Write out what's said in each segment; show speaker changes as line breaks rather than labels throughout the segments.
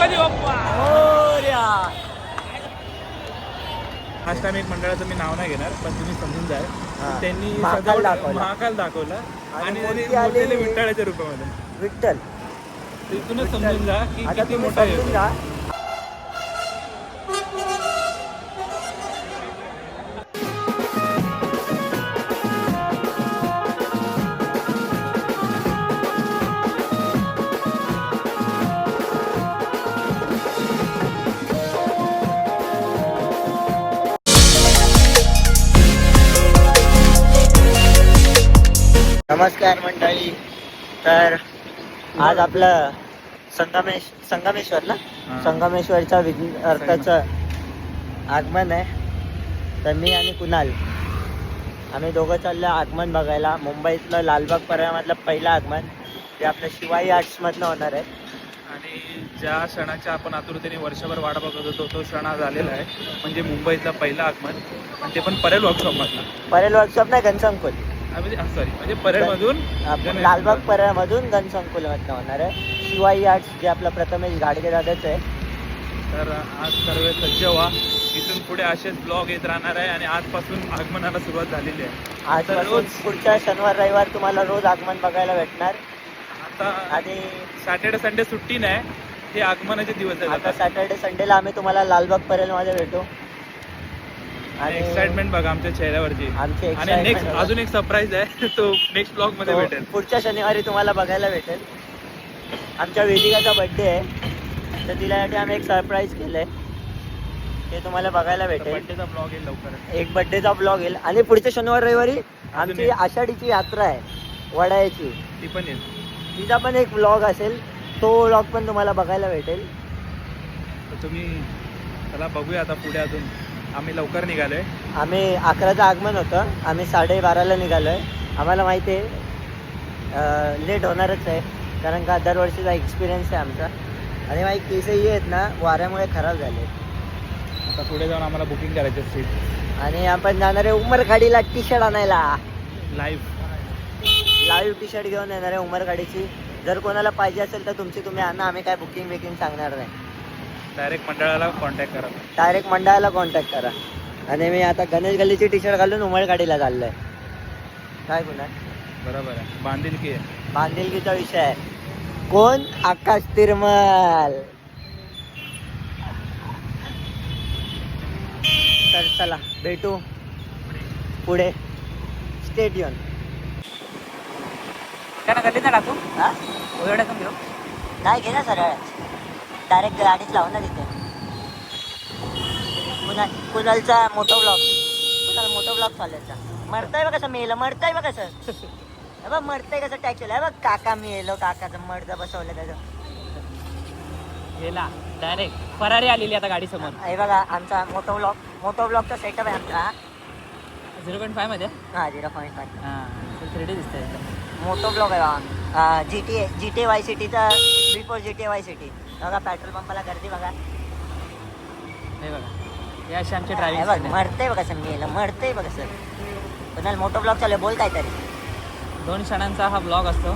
Ganpati Bappa
Morya.
Fast time एक मंडळाचं मी नाव नाही घेणार पण तुम्ही समजून जाल.
हा.
त्यांनी
महाकाल
सजावट
दाखवला.
महाकाल दाखवला आणि
मूर्ती
त्यांनी
आली
मोठेले विठ्ठलाच्या रूपामध्ये.
विठ्ठल.
तिथूनच समजून जा की
आता
किती
तुम्ही
मोठा आहे.
समजून जा. नमस्कार मंडळी. तर आज आपलं संगमेश्वर ना,
हा.
संगमेश्वरच्या अर्थाचं आगमन आहे. तर मी आणि कुणाल आम्ही दोघं चाललो आगमन बघायला. मुंबईतलं लालबाग परळमधलं पहिलं आगमन ते आपलं शिवाई आर्ट्समधनं होणार आहे.
आणि ज्या क्षणाच्या आपण आतुरतेने वर्षभर वाट बघत होतो तो क्षण आज आलेला आहे. म्हणजे मुंबईतला पहिला आगमन आणि ते पण परेल वर्कशॉपमधला.
परेल वर्कशॉप नाही, घनसंकुल.
म्हणजे परेलमधून
लालबाग परळमधून घनसंकुलमधनं होणार आहे. शिवाई आर्ट्स जे आपलं प्रथमेश गाडगे दादाचं आहे.
तर आज सर्व सज्ज व्हा. इथून पुढे असेच ब्लॉग येत राहणार आहे आणि आजपासून आगमनाला सुरुवात झालेली आहे.
आजपासून पुढच्या शनिवार रविवार तुम्हाला रोज आगमन बघायला भेटणार.
आता
आणि
सॅटर्डे संडे सुट्टी नाही, हे आगमनाचे दिवस आहेत.
आता सॅटर्डे संडेला आम्ही तुम्हाला लालबाग परेलमध्ये भेटू.
आणि एक्साइटमेंट बघा आमच्या चेहऱ्यावरची.
आमची
आणि नेक्स्ट अजून एक सरप्राईज आहे, तो नेक्स्ट ब्लॉग मध्ये भेटेल.
पुढच्या शनिवारी तुम्हाला बघायला भेटेल. आमच्या वेदिकाचा बर्थडे आहे, तर तिच्यासाठी आम्ही एक सरप्राईज केलंय, ते तुम्हाला बघायला भेटेल.
बर्थडेचा ब्लॉग येईल लवकर.
एक बर्थडेचा ब्लॉग येईल आणि पुढच्या शनिवार रविवारी आमची
एक.
आषाढीची यात्रा आहे वडाळ्याची,
ती पण येईल.
तिचा पण एक ब्लॉग असेल. तो ब्लॉग पण तुम्हाला बघायला भेटेल.
तर तुम्ही चला बघूया आता पुढे. अजून आम्ही लवकर निघालोय.
आम्ही 11चं आगमन होतं, आम्ही 12:30ला निघालोय. आम्हाला माहिती आहे लेट होणारच आहे, कारण का दरवर्षीचा एक्सपिरियन्स आहे आमचा. आणि माझी केसही आहेत ना वाऱ्यामुळे खराब झाले.
आता पुढे जाऊन आम्हाला बुकिंग करायचे सीट.
आणि आपण जाणार आहे उमरखाडीला टी शर्ट आणायला. लाईव्ह टी शर्ट घेऊन येणार आहे उमरखाडीची. जर कोणाला पाहिजे असेल तर तुम्ही आणा. आम्ही काय बुकिंग सांगणार नाही.
डायरेक्ट मंडळाला कॉन्टॅक्ट करा.
डायरेक्ट मंडळाला कॉन्टॅक्ट करा. आणि मी आता गणेश गल्लीची टी शर्ट घालून उमरखाडीला चाललोय. काय गुन्हा?
बरोबर आहे, बांधिलकी आहे.
बांधिलकीचा विषय आहे. कोण? आकाश तिरमल. तर चला भेटू पुढे. स्टेडियम
काय गल्लीत ना टाकू
हा
ओरड्यातून घेऊ.
नाही घे ना सरळ डायरेक्ट गाडीच लावून ना तिथे. कुणालचा मोठा ब्लॉग, कुणाला मोठा ब्लॉग चालायचा. मरताय बघ कसं मेलं, मरताय बघ कसं. हे बघ मरताय कसं टॅक्चर आहे बघ. काका मेलो, काकाचं मर्द बसवलं त्याचं.
गेला डायरेक्ट फरारी आलेली आता गाडी समोर.
हे बघा आमचा मोठा ब्लॉगचा सेटअप आहे आमचा.
0.5 मध्ये
हा 0.5
हां 3D दिसतंय.
मोठो ब्लॉग आहे बघा. GTA वाय सिटीचा बिफोर GTA वाय सिटी. बघा पेट्रोल पंपाला गर्दी बघा.
हे बघा हे असे आमचे
हे
ड्रायव्हिंग
बघ मरतंय बघा सर मेलं, मरतंय बघा सर. पण मोठा ब्लॉग चालू आहे, बोल काय तरी.
2 क्षणांचा हा ब्लॉग असतो,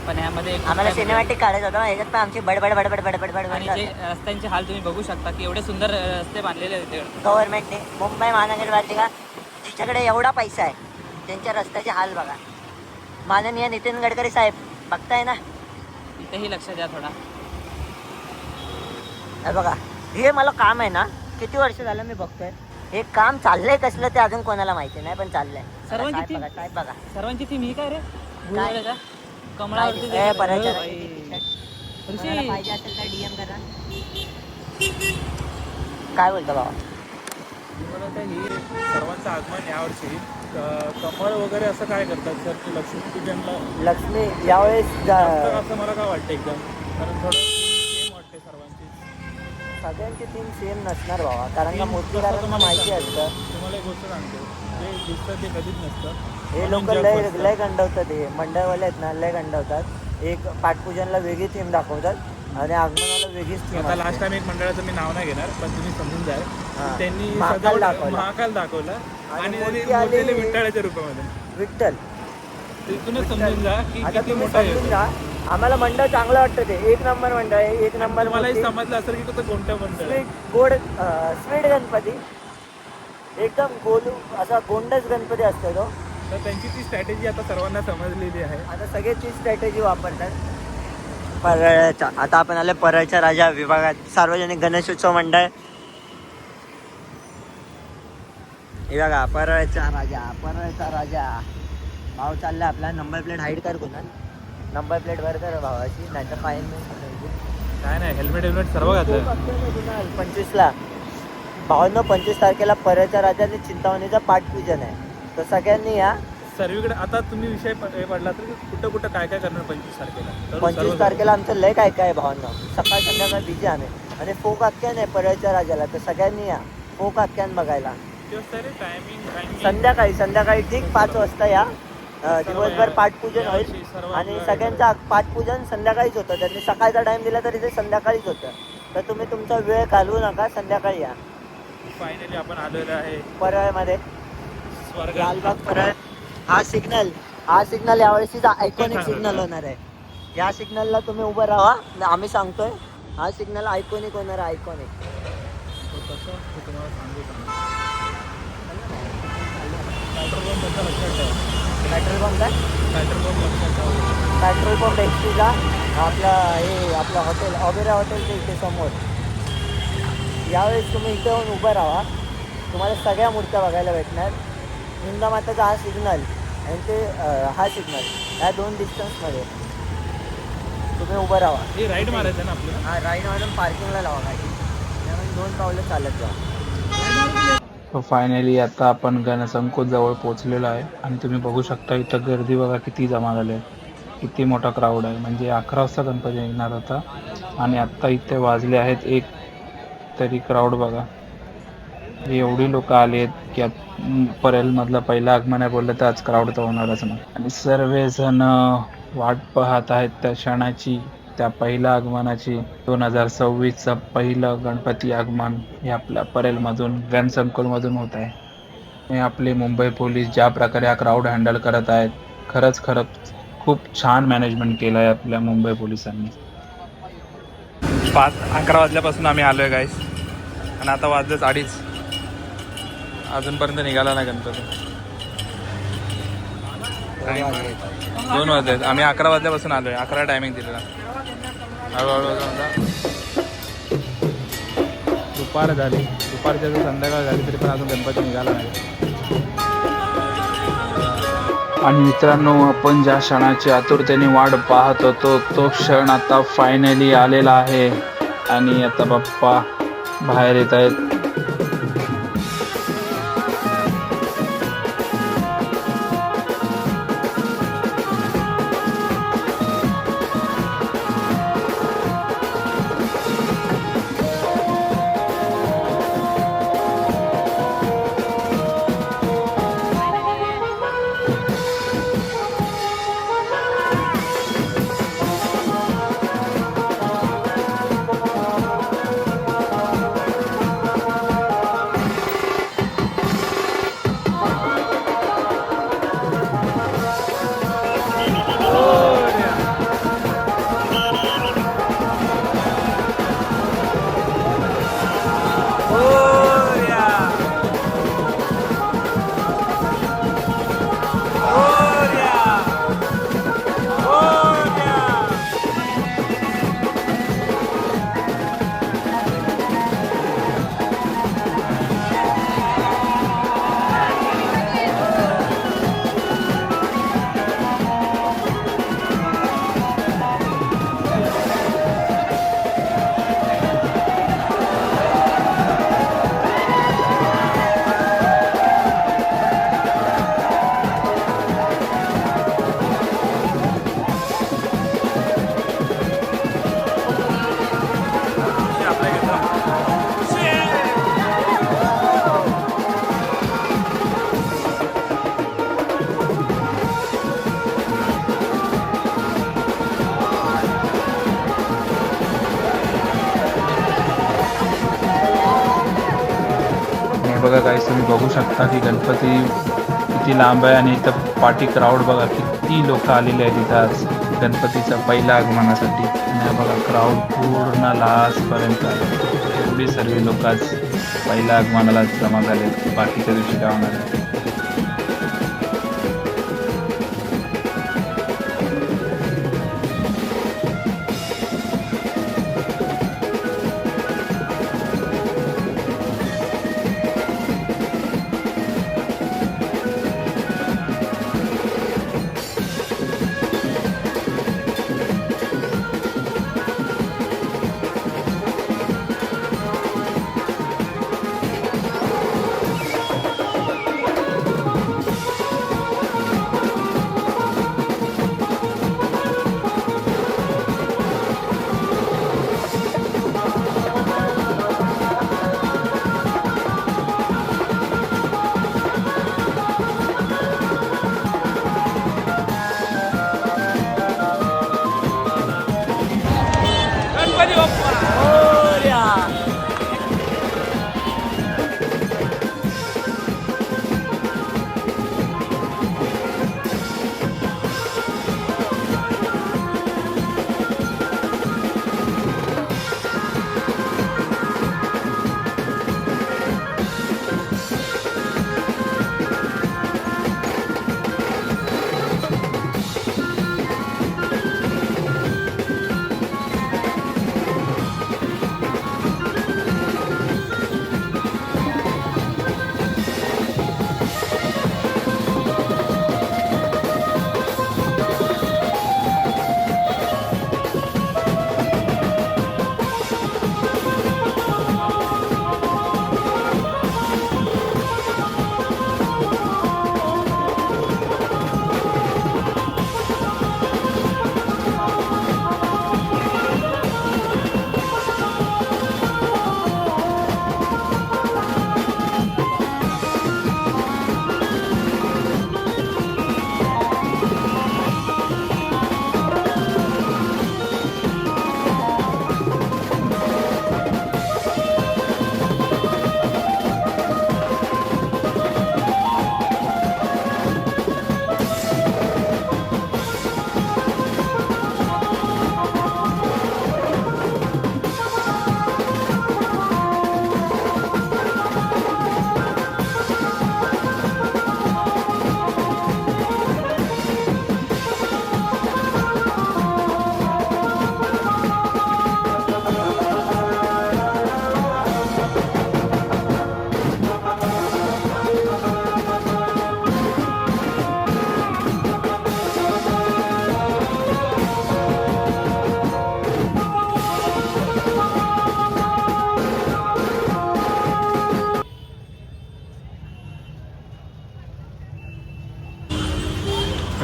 पण ह्यामध्ये एक
आम्हाला सिनेमॅटिक काढायचं होतं. ह्याच्यात पण आमची बडबड बडबड बडबड
आणि
बडबड
जे रस्त्यांचे हाल तुम्ही बघू शकता की एवढे सुंदर रस्ते बांधलेले आहेत तिकडे.
गव्हर्नमेंटने मुंबई महानगरपालिका जिच्याकडे एवढा पैसा आहे त्यांच्या रस्त्याचे हाल बघा. माननीय नितीन गडकरी साहेब बघताय ना.
इथेही लक्ष द्या थोडा.
हे बघा हे मला काम आहे ना, किती वर्ष झालं मी बघतोय. हे काम चाललंय कसलं ते अजून कोणाला माहिती नाही, पण चाललंय.
सर्वांची
साहेब बघा, साहेब बघा.
सर्वांची थीम ही काय रे? गुरुवाराच्या
काय?
कमळावरती
हे पराच्या
बाई. ऋषी.
कोणाला पाहिजे असेल तर DM करा. काय बोलतो बाबा?
मला तर ही सर्वांचं आगमन यावर्षी कमळ वगैरे असं काय करतात सर की लक्ष्मीपूजनला
लक्ष्मी यावेळेस
असं मला काय वाटतं एकदम, कारण थोडं सेम वाटते सर्वांची.
सगळ्यांची थीम सेम नसणार बाबा, कारण का
Theme
मूर्तीकारांना
तुम्हाला
माहिती असतं.
तुम्हाला एक गोष्ट सांगतो, जे दिसतं ते कधीच नसतं.
हे लोक
म्हणून जग
लय
बसतं.
लय गंडवतात. हे मंडळवाले आहेत ना, लय गंडवतात. एक पाठपूजनला वेगळी थीम दाखवतात आणि आगमनाला वेगळीच थीम.
आता लास्ट टाइम एक मंडळाचं मी नाव नाही घेणार, पण तुम्ही समजून जाल.
हा.
त्यांनी
महाकाल
सजावट
दाखवला.
महाकाल दाखवला आणि
मूर्ती
त्यांनी
आली
मोठेले विठ्ठलाच्या रूपामध्ये.
विठ्ठल.
तिथूनच समजून जा की
आता
किती
तुम्ही
मोठा
समजून
आहे.
जा आम्हाला मंडळ चांगलं वाटतं ते, एक नंबर मंडळ आहे, एक नंबर.
मलाही समजलं असेल की तो कोणत्या मंडळ आहे.
स्वीट गोड स्वीट गणपती, एकदम गोलू असा गोंडच गणपती असतो तो.
तर त्यांची ती स्ट्रॅटेजी आता सर्वांना समजलेली आहे.
आता सगळे ती स्ट्रॅटेजी वापरतात. परळच्या आता आपण आले परळच्या राजा विभागात, सार्वजनिक गणेशोत्सव मंडळ. हे बघा परळचा राजा, परळचा राजा. भाव चाललाय आपला. नंबर प्लेट हाईड कर कुणाल, नंबर प्लेट वर कर भावाची, नाही तर फाईन.
काय नाही, हेल्मेट सर्व घातलं.
25ला भावांनो, 25 तारखेला परळच्या राजाने चिंतामणीचं पाठपूजन आहे, तर सगळ्यांनी या.
सर्वीकडे आता तुम्ही विषय पडला तर कुठं कुठं काय काय करणार 25 तारखेला.
25 तारखेला आमचं लय काय काय भावांना, सकाळ संध्याकाळ बिजी आम्ही. आणि फोक आख्यान आहे परळच्या राजाला, तर सगळ्यांनी या फोक आख्यान बघायला. संध्याकाळी ठीक 5 वाजता या. दिवसभर पाठपूजन होईल आणि सगळ्यांचं पाठपूजन संध्याकाळीच होतं. त्यांनी सकाळचा टाइम दिला तरी ते संध्याकाळीच होतं, तर तुम्ही तुमचा वेळ घालवू नका, संध्याकाळी या.
फायनली आपण आलेलो आहे
परळमध्ये,
स्वर्ग.
लालबाग परळ. हा सिग्नल यावर्षीचा आयकॉनिक सिग्नल होणार आहे. या सिग्नलला तुम्ही उभं राहा, आम्ही सांगतोय. हा सिग्नल आयकॉनिक होणार आहे, आयकॉनिक.
तुम्हाला सांगू
पेट्रोल पंप आहे,
पेट्रोल
पेट्रोल पंप एसटीला आपलं हॉटेल ऑबेरा हॉटेलच्या इथे समोर. यावेळेस तुम्ही इथे येऊन उभं राहा, तुम्हाला सगळ्या मूर्त्या बघायला भेटणार. हिंदामाताचा हा सिग्नल आणि ते हा सिग्नल, या 2 डिस्टन्समध्ये तुम्ही उभं राहा.
हे राईड मारायचं ना आपल्याला.
हा, राईड मारून पार्किंगला लावा गाडी, त्यामुळे 2 पावलं चालत जा.
तो फायनली आता आपण गणसंकोट जवळ पोहोचलेलो आहे आणि तुम्ही बघू शकता इथं गर्दी बघा किती जमा झाली आहे, किती मोठा क्राऊड आहे. म्हणजे 11 वाजता गणपती निघणार होता आणि आत्ता इथे वाजले आहेत 1. तरी क्राऊड बघा, एवढी लोक आली आहेत की परेलमधलं पहिलं आगमन आहे बोललं तर आज क्राऊड तर होणारच नाही. आणि सर्वजण वाट पाहत आहेत त्या क्षणाची, त्या पहिल्या आगमनाची. 2026चं पहिलं गणपती आगमन हे आपल्या परेलमधून गणसंकुलमधून होत आहे. हे आपले मुंबई पोलीस ज्या प्रकारे हा क्राऊड हँडल करत आहेत, खरंच खूप छान मॅनेजमेंट केलं आहे आपल्या मुंबई पोलिसांनी. 11 वाजल्यापासून आम्ही आलो आहे गाईस आणि आता वाजलेच 2:30, अजूनपर्यंत निघाला नाही गणपती. 2 वाजले, आम्ही 11 वाजल्यापासून आलो आहे. 11 टायमिंग दिलेला. हळूहळू दुपार झाली, दुपारच्या जर संध्याकाळ झाली तरी पण अजून गणपती निघाला नाही. आणि मित्रांनो, आपण ज्या क्षणाची आतुरतेने वाट पाहत होतो तो क्षण आता फायनली आलेला आहे आणि आता बाप्पा बाहेर येत आहेत. बघा गाईस, तुम्ही बघू शकता की गणपती किती लांब आहे आणि इथं पाठी क्राऊड बघा किती लोक आलेले आहेत इथं आज. गणपतीच्या पहिल्या आगमनासाठी. आणि हा बघा क्राऊड पूर्ण लास्टपर्यंत आहे. एवढी सर्व लोक आज पहिल्या आगमनाला जमा झाले, बाकीच्या दिवशी काय होणार आहे.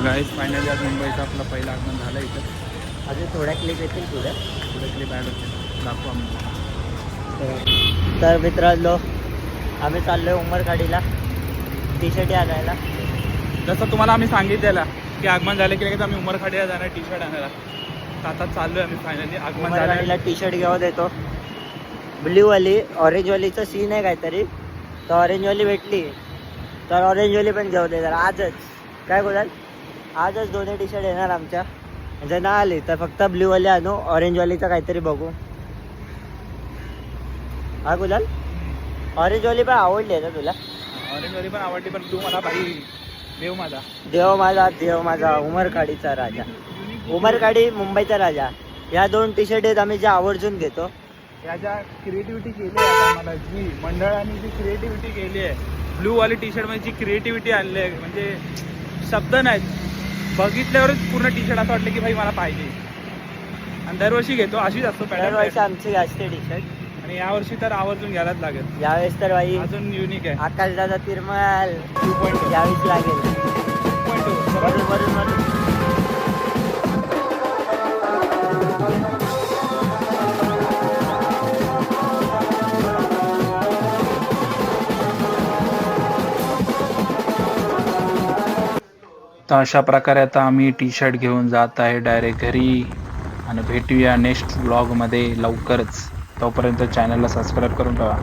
गाईज फायनली आज मुंबईचा आपला पहिला आगमन झालं इथं.
अजून थोड्या क्लिप येतील पुढे.
क्लिप ॲड होते, दाखवू आम्ही.
तर मित्रांनो, आम्ही चाललोय उमरखाडीला टी शर्ट आणायला.
जसं तुम्हाला आम्ही सांगितलेलं की आगमन झालं की लगेच आम्ही उमरखाडीला जाणार टी शर्ट आणायला. तर आता चाललोय आम्ही फायनली. आगमन
उमरखाडीला टी शर्ट घेऊन देतो. ब्ल्यूवाली ऑरेंजवालीचं सीन आहे काहीतरी, तर ऑरेंजवाली भेटली तर ऑरेंजवाली पण घेऊ दे जरा आजच. काय बोलाल, आजच दोन्ही टी शर्ट येणार आमच्या. जर ना आली तर फक्त ब्ल्यूवाली आणू, ऑरेंजवालीचं काहीतरी बघू. हा बोलाल, ऑरेंजवाली पण आवडली आहे ना तुला?
ऑरेंजवाली पण आवडली, पण तू मला भाई देव माझा.
देव माझा, देव माझा, उमरखाडीचा राजा, उमरखाडी मुंबईचा राजा. या दोन टी शर्ट आहेत आम्ही जे आवर्जून घेतो.
या ज्या क्रिएटिव्हिटी केली आहे आम्हाला, जी मंडळाने जी क्रिएटिव्हिटी केली आहे ब्लूवाली टी शर्टमध्ये, जी क्रिएटिव्हिटी आणली आहे म्हणजे शब्द नाहीत. बघितल्यावरच पूर्ण टी शर्ट असं वाटलं की भाई मला पाहिजे. आणि दरवर्षी घेतो, अशीच असतो
दरवर्षी आमची असते टी शर्ट,
आणि यावर्षी तर आवर्जून घ्यायलाच लागेल.
यावेळेस तर बाई
अजून युनिक आहे.
आकाशदादा तिरमल
2.0
यावेळेस लागेल.
2.0
वरून वरून वरून.
तर अशा प्रकारे आता आम्ही टी शर्ट घेऊन जात आहे डायरेक्ट घरी. आणि भेटूया नेक्स्ट ब्लॉगमध्ये लवकरच. तोपर्यंत चॅनलला सबस्क्राईब करून ठेवा.